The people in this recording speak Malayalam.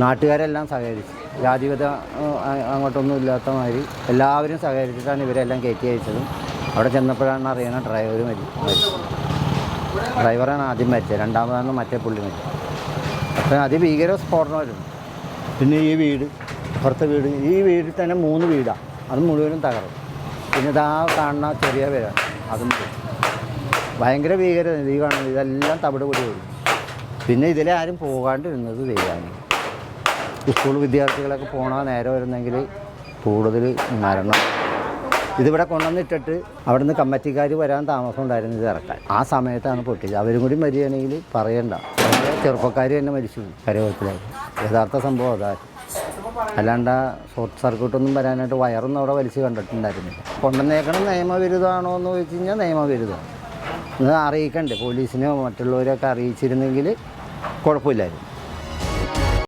നാട്ടുകാരെല്ലാം സഹകരിച്ചു. ജാതിപത അങ്ങോട്ടൊന്നും ഇല്ലാത്ത മാതിരി എല്ലാവരും സഹകരിച്ചിട്ടാണ് ഇവരെല്ലാം കയറ്റി അയച്ചതും. അവിടെ ചെന്നപ്പോഴാണ് അറിയണം ഡ്രൈവർ മരിച്ചു. ഡ്രൈവറാണ് ആദ്യം മരിച്ചത്, രണ്ടാമതാണ് മറ്റേ പുള്ളി മരിച്ചത്. അപ്പം അതിഭീകര സ്ഫോടനമായിരുന്നു. പിന്നെ ഈ വീട്, പുറത്തെ വീട്, ഈ വീട്ടിൽ തന്നെ 3 വീടാണ്, അത് മുഴുവനും തകർന്നു. പിന്നെ ഇതാ കാണുന്ന ചെറിയ വീടാണ്, അതും ഭയങ്കര ഭീകര. ഈ കാണുന്നത് ഇതെല്ലാം തവിട് പൊടി വരും. പിന്നെ ഇതിലെ ആരും പോകാണ്ടിരുന്നത് ദൈവമാണ്. സ്കൂൾ വിദ്യാർത്ഥികളൊക്കെ പോകണ നേരം വരുന്നെങ്കിൽ കൂടുതൽ മരണം. ഇതിവിടെ കൊണ്ടുവന്നിട്ടിട്ട് അവിടുന്ന് കമ്മിറ്റിക്കാർ വരാൻ താമസം ഉണ്ടായിരുന്നു ഇത് ഇറക്കാൻ. ആ സമയത്താണ് പൊട്ടിച്ചത്. അവരും കൂടി മരികയാണെങ്കിൽ പറയണ്ട, ചെറുപ്പക്കാർ തന്നെ മരിച്ചു കരകത്തിലായി. യഥാർത്ഥ സംഭവം അതായിരുന്നു. അല്ലാണ്ട് ഷോർട്ട് സർക്യൂട്ടൊന്നും വരാനായിട്ട് വയറൊന്നും അവിടെ വലിച്ച് കണ്ടിട്ടുണ്ടായിരുന്നില്ല. കൊണ്ടുവന്നേക്കണം നിയമവിരുദ്ധമാണോ എന്ന് ചോദിച്ചു കഴിഞ്ഞാൽ നിയമവിരുദ്ധമാണ്. ഇത് അറിയിക്കണ്ടേ, പോലീസിനെയോ മറ്റുള്ളവരെയൊക്കെ അറിയിച്ചിരുന്നെങ്കിൽ കുഴപ്പമില്ലായിരുന്നു.